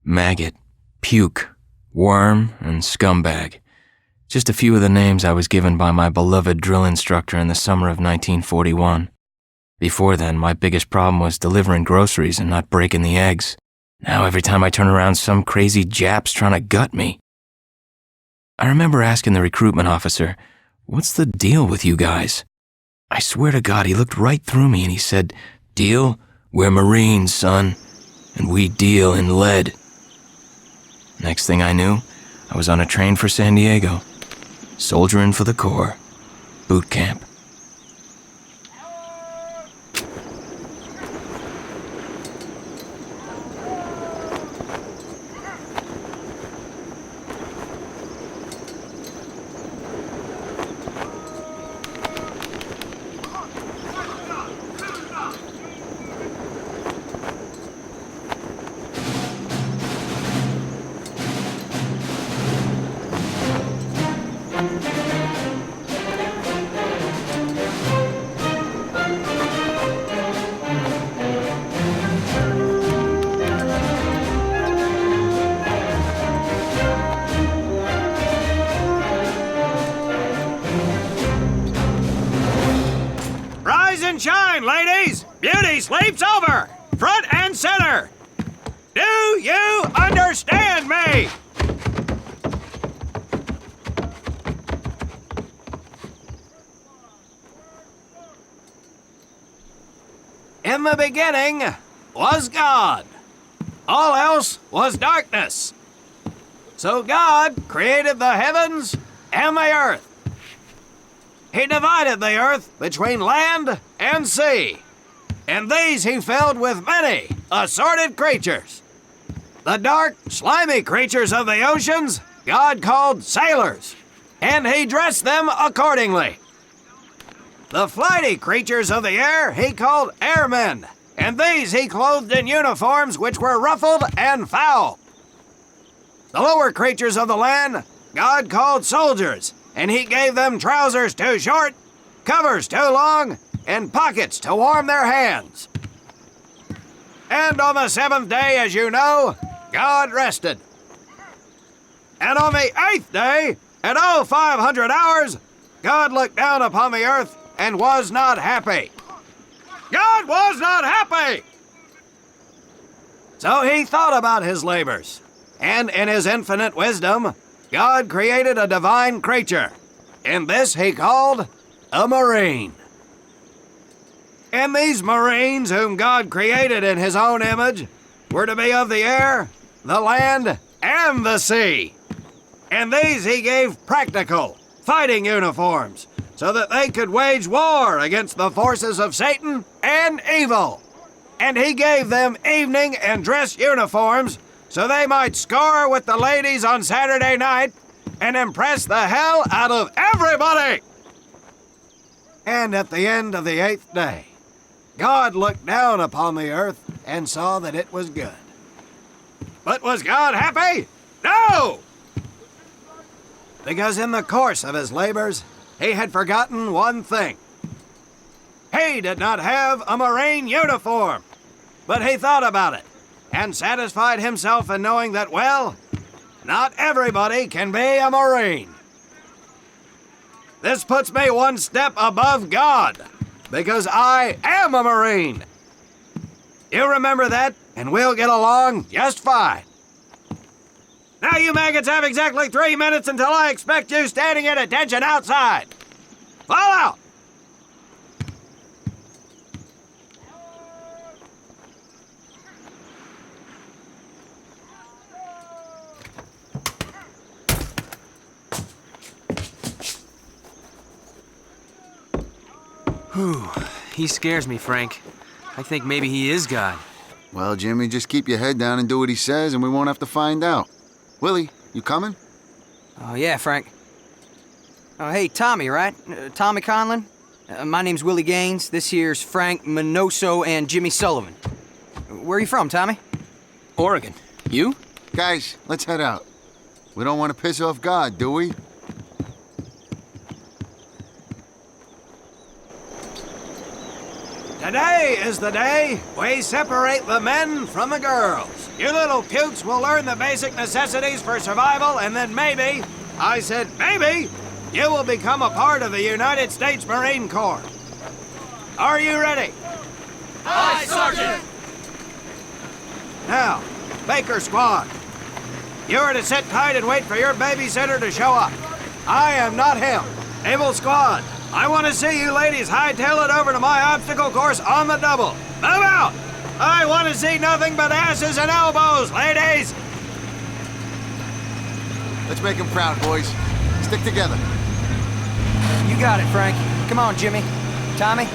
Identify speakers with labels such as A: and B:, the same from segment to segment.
A: maggot, puke, worm, and scumbag. Just a few of the names I was given by my beloved drill instructor in the summer of 1941. Before then, my biggest problem was delivering groceries and not breaking the eggs. Now every time I turn around, some crazy Jap's trying to gut me. I remember asking the recruitment officer, "What's the deal with you guys?" I swear to God, he looked right through me and he said, "Deal? We're Marines, son, and we deal in lead." Next thing I knew, I was on a train for San Diego, soldiering for the Corps, boot camp.
B: Shine, ladies! Beauty sleeps over! Front and center! Do you understand me? In the beginning was God. All else was darkness. So God created the heavens and the earth. He divided the earth between land and sea, and these he filled with many assorted creatures. The dark, slimy creatures of the oceans God called sailors, and he dressed them accordingly. The flighty creatures of the air he called airmen, and these he clothed in uniforms which were ruffled and foul. The lower creatures of the land God called soldiers, and he gave them trousers too short, covers too long, and pockets to warm their hands. And on the seventh day, as you know, God rested. And on the eighth day, at 0500 hours, God looked down upon the earth and was not happy. God was not happy! So he thought about his labors, and in his infinite wisdom, God created a divine creature, and this he called a Marine. And these Marines, whom God created in his own image, were to be of the air, the land, and the sea. And these he gave practical, fighting uniforms, so that they could wage war against the forces of Satan and evil. And he gave them evening and dress uniforms, so they might score with the ladies on Saturday night and impress the hell out of everybody. And at the end of the eighth day, God looked down upon the earth and saw that it was good. But was God happy? No! Because in the course of his labors, he had forgotten one thing. He did not have a Marine uniform, but he thought about it and satisfied himself in knowing that, well, not everybody can be a Marine. This puts me one step above God, because I am a Marine. You remember that, and we'll get along just fine. Now you maggots have exactly 3 minutes until I expect you standing at attention outside. Fall out!
C: Whew, he scares me, Frank. I think maybe he is God.
D: Well, Jimmy, just keep your head down and do what he says, and we won't have to find out. Willie, you coming?
C: Oh, yeah, Frank. Oh, hey, Tommy, right? Tommy Conlon? My name's Willie Gaines. This here's Frank Minoso and Jimmy Sullivan. Where are you from, Tommy?
A: Oregon. You?
D: Guys, let's head out. We don't want to piss off God, do we?
B: Today is the day we separate the men from the girls. You little pukes will learn the basic necessities for survival, and then maybe, I said maybe, you will become a part of the United States Marine Corps. Are you ready?
E: Aye, Sergeant!
B: Now, Baker Squad, you are to sit tight and wait for your babysitter to show up. I am not him. Naval Squad, I want to see you ladies hightail it over to my obstacle course on the double. Move out! I want to see nothing but asses and elbows, ladies!
D: Let's make him proud, boys. Stick together.
C: You got it, Frank. Come on, Jimmy. Tommy?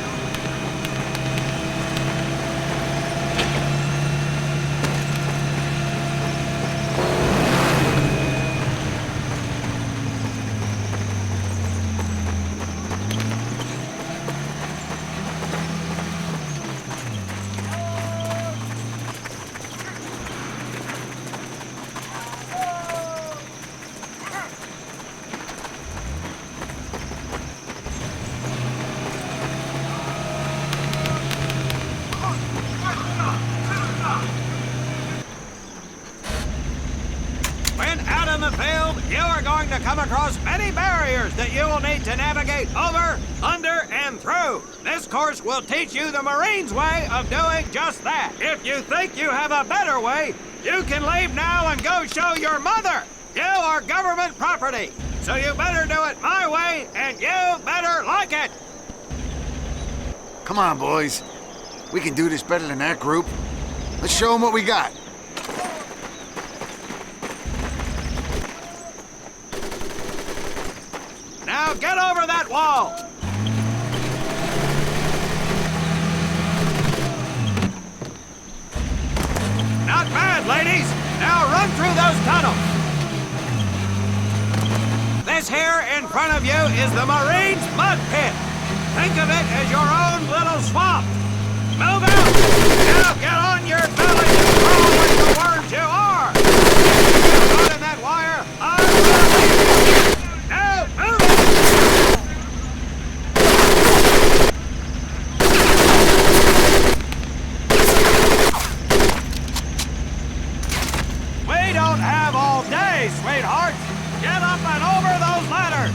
B: When out in the field, you are going to come across many barriers that you will need to navigate over, under, and through. This course will teach you the Marines' way of doing just that. If you think you have a better way, you can leave now and go show your mother. You are government property, so you better do it my way, and you better like it.
D: Come on, boys. We can do this better than that group. Let's show them what we got.
B: Now get over that wall. Not bad, ladies. Now run through those tunnels. This here in front of you is the Marines' mud pit. Think of it as your own little swamp. Move out! Now get on your belly and crawl like the worms you are! If you're not in that wire, I'm gonna leave you! Now move it! We don't have all day, sweetheart! Get up and over those ladders!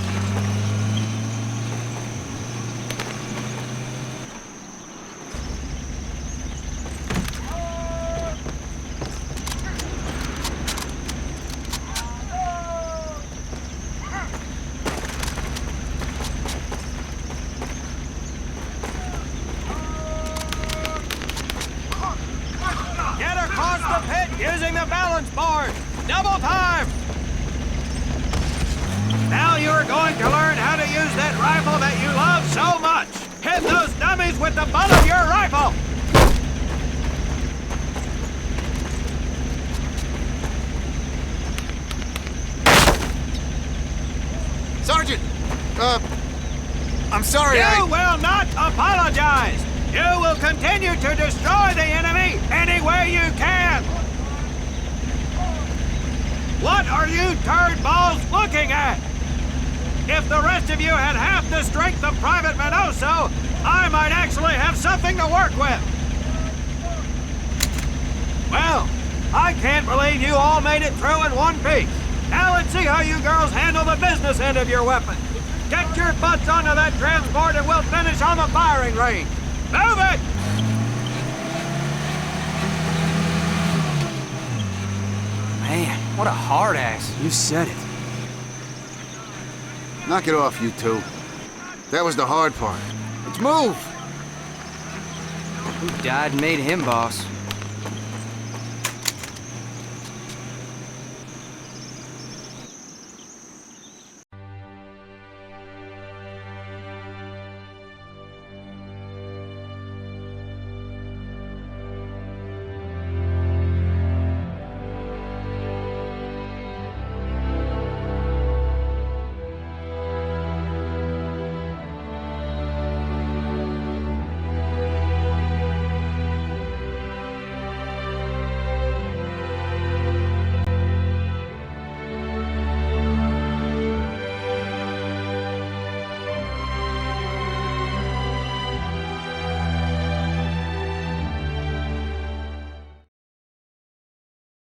B: Get across the pit using the balance board! Double time! Now you're going to learn how to use that rifle that you love so much! Hit those dummies with the butt of your rifle!
D: Sergeant! I'm sorry,
B: You will not apologize! You will continue to destroy the enemy any way you can! What are you turd balls looking at? If the rest of you had half the strength of Private Minoso, I might actually have something to work with. Well, I can't believe you all made it through in one piece. Now let's see how you girls handle the business end of your weapon. Get your butts onto that transport and we'll finish on the firing range. Move it!
C: Man, what a hard ass. You said it.
D: Knock it off, you two. That was the hard part. Let's move!
C: Who died and made him boss?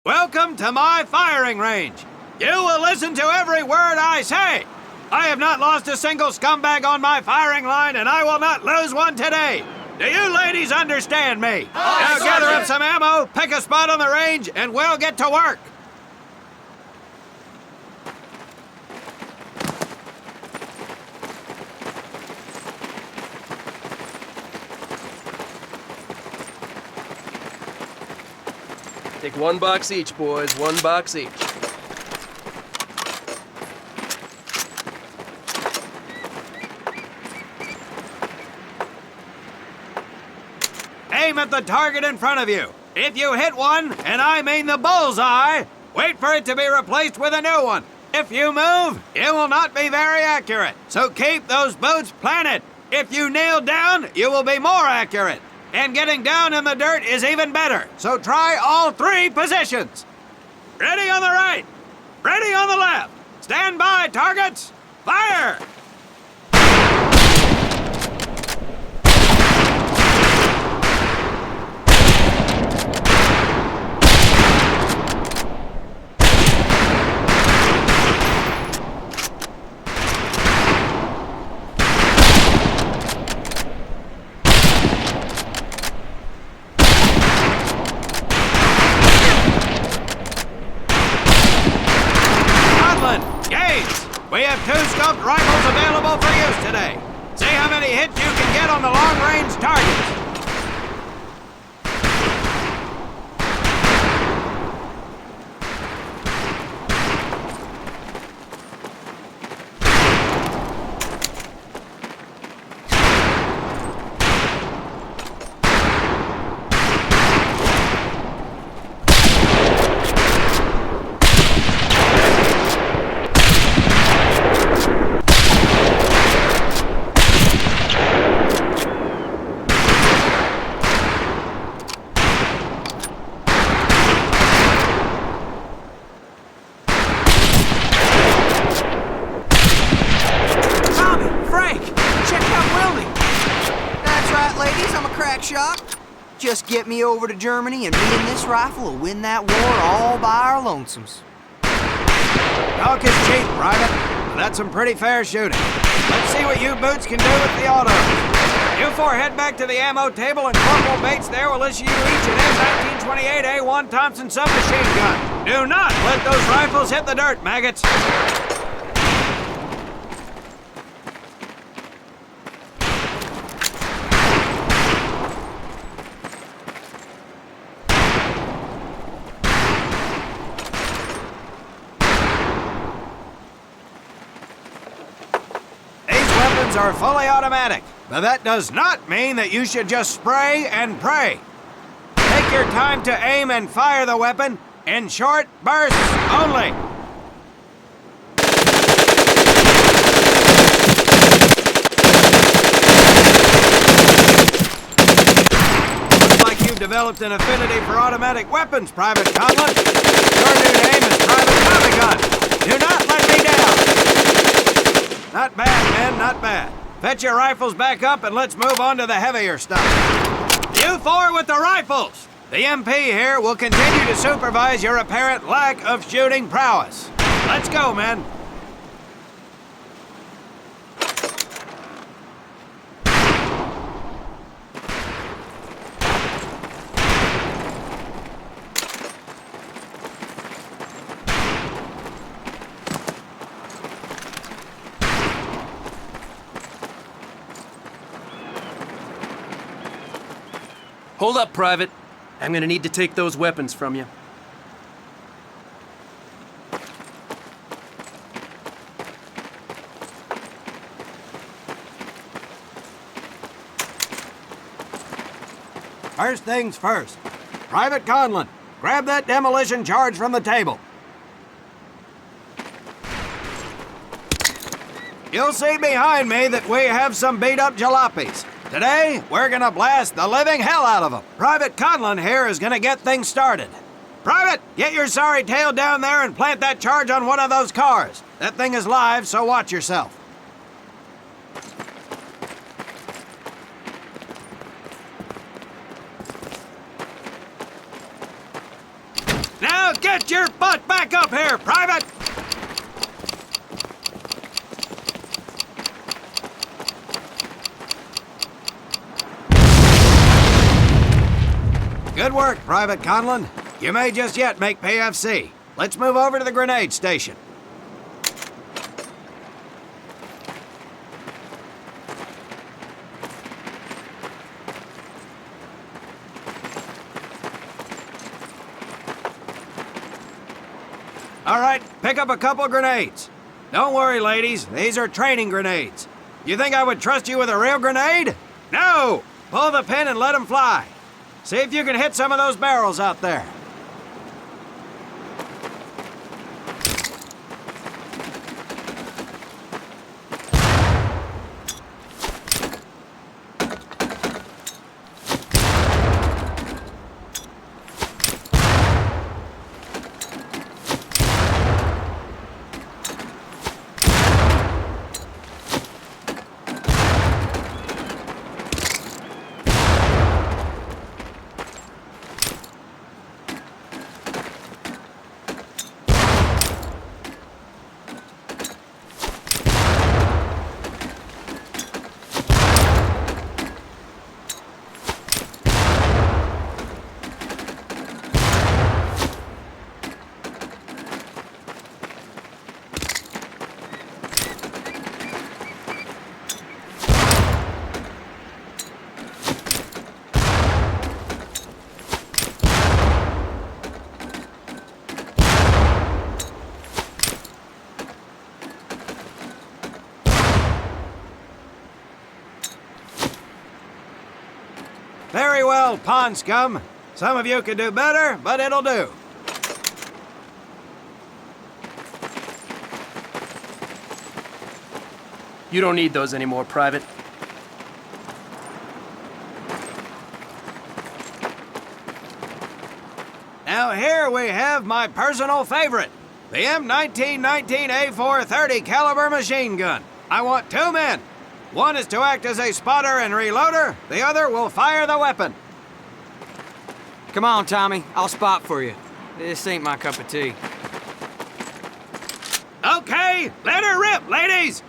B: Welcome to my firing range. You will listen to every word I say. I have not lost a single scumbag on my firing line, and I will not lose one today. Do you ladies understand me? Now gather up some ammo, pick a spot on the range, and we'll get to work.
F: Take 1 box each, boys. 1 box each.
B: Aim at the target in front of you. If you hit one, and I mean the bullseye, wait for it to be replaced with a new one. If you move, it will not be very accurate. So keep those boots planted. If you kneel down, you will be more accurate. And getting down in the dirt is even better. So try all 3 positions. Ready on the right. Ready on the left. Stand by, targets. Fire! We have 2 scoped rifles available for use today. See how many hits you can get on the long-range targets.
C: Just get me over to Germany and me and this rifle will win that war all by our lonesomes.
B: Talk is cheap, Private, but that's some pretty fair shooting. Let's see what you boots can do with the auto. You 4 head back to the ammo table and Corporal Bates there will issue you each an M1928A1 Thompson submachine gun. Do not let those rifles hit the dirt, maggots. Are fully automatic, but that does not mean that you should just spray and pray. Take your time to aim and fire the weapon in short bursts only. Looks like you've developed an affinity for automatic weapons, Private Conlon. Your new name is Private Tommy Gun. Do not let me down. Not bad, men, not bad. Fetch your rifles back up and let's move on to the heavier stuff. You 4 with the rifles! The MP here will continue to supervise your apparent lack of shooting prowess. Let's go, men.
F: Hold up, Private. I'm gonna need to take those weapons from you.
B: First things first. Private Conlon, grab that demolition charge from the table. You'll see behind me that we have some beat-up jalopies. Today, we're gonna blast the living hell out of them. Private Conlon here is gonna get things started. Private, get your sorry tail down there and plant that charge on one of those cars. That thing is live, so watch yourself. Now get your butt back up here, Private! Good work, Private Conlon. You may just yet make PFC. Let's move over to the grenade station. All right, pick up a couple grenades. Don't worry, ladies. These are training grenades. You think I would trust you with a real grenade? No! Pull the pin and let them fly. See if you can hit some of those barrels out there. Very well, pond scum. Some of you could do better, but it'll do.
F: You don't need those anymore, Private.
B: Now here we have my personal favorite, the M1919A4 30 caliber machine gun. I want 2 men. One is to act as a spotter and reloader, the other will fire the weapon.
C: Come on, Tommy. I'll spot for you. This ain't my cup of tea.
B: Okay, let her rip, ladies!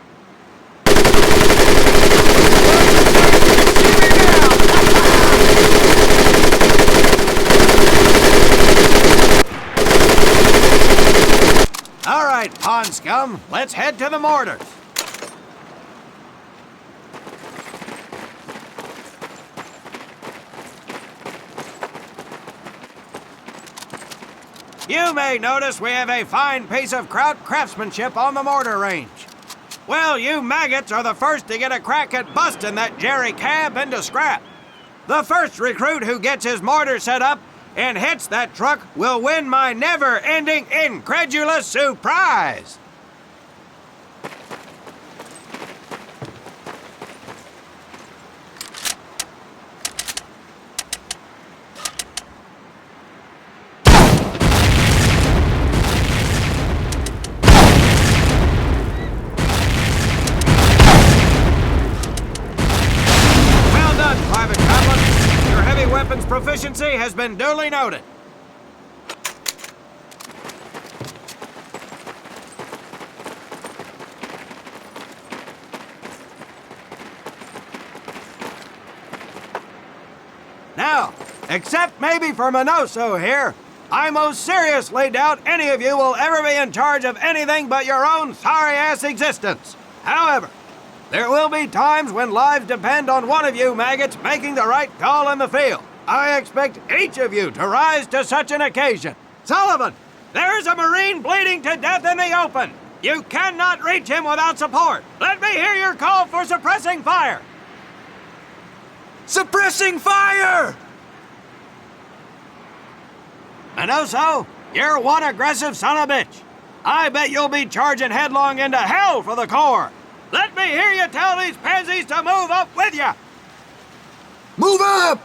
B: All right, pond scum, let's head to the mortars. You may notice we have a fine piece of kraut craftsmanship on the mortar range. Well, you maggots are the first to get a crack at busting that jerry cab into scrap. The first recruit who gets his mortar set up and hits that truck will win my never-ending incredulous surprise. Weapons proficiency has been duly noted. Now, except maybe for Minoso here, I most seriously doubt any of you will ever be in charge of anything but your own sorry-ass existence. However, there will be times when lives depend on one of you maggots making the right call in the field. I expect each of you to rise to such an occasion. Sullivan, there is a Marine bleeding to death in the open. You cannot reach him without support. Let me hear your call for suppressing fire.
C: Suppressing fire!
B: Minoso, you're one aggressive son of a bitch. I bet you'll be charging headlong into hell for the Corps. Let me hear you tell these pansies to move up with you.
D: Move up!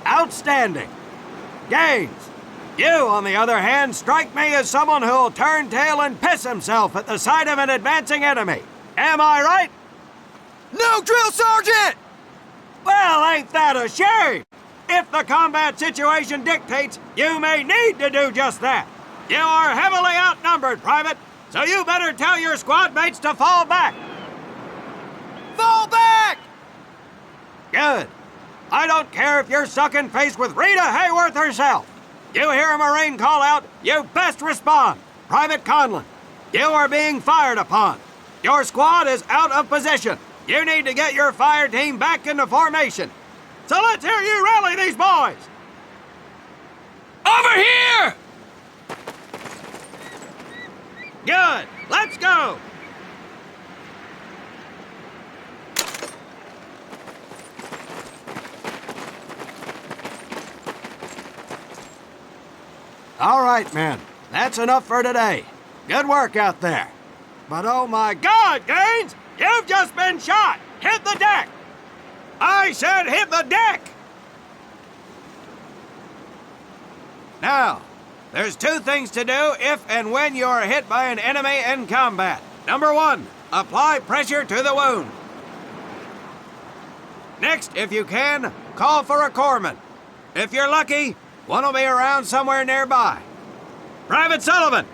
B: Outstanding. Gaines, you, on the other hand, strike me as someone who'll turn tail and piss himself at the sight of an advancing enemy. Am I right?
C: No, drill sergeant!
B: Well, ain't that a shame? if the combat situation dictates, you may need to do just that. You are heavily outnumbered, Private, so you better tell your squad mates to fall back. Fall back! Good. I don't care if you're sucking face with Rita Hayworth herself. You hear a Marine call out, you best respond. Private Conlon, you are being fired upon. Your squad is out of position. You need to get your fire team back into formation. So let's hear you rally these boys.
F: Over here!
B: Good. Let's go. All right, men. That's enough for today. Good work out there. But oh my God, Gaines! You've just been shot! Hit the deck! I said hit the deck! Now, there's two things to do if and when you are hit by an enemy in combat. Number one, apply pressure to the wound. Next, if you can, call for a corpsman. If you're lucky, one will be around somewhere nearby. Private Sullivan,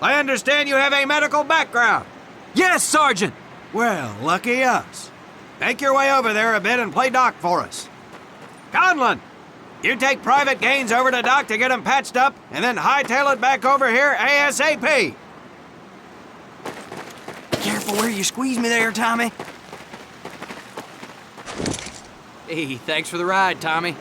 B: I understand you have a medical background.
F: Yes, Sergeant!
B: Well, lucky us. Make your way over there a bit and play doc for us. Conlon, you take Private Gaines over to doc to get him patched up, and then hightail it back over here ASAP.
C: Careful where you squeeze me there, Tommy.
F: Hey, thanks for the ride, Tommy.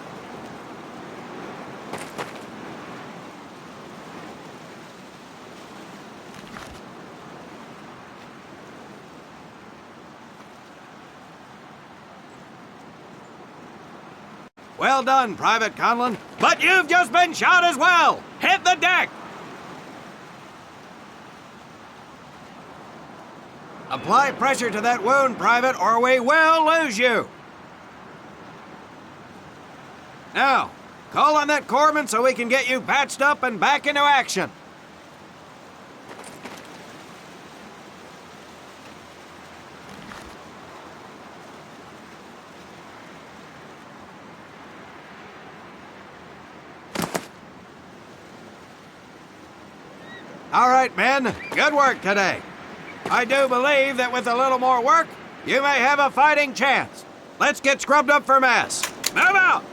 B: Well done, Private Conlon, but you've just been shot as well. Hit the deck. Apply pressure to that wound, Private, or we will lose you. Now, call on that corpsman so we can get you patched up and back into action. All right, men, good work today. I do believe that with a little more work, you may have a fighting chance. Let's get scrubbed up for mass. Move out!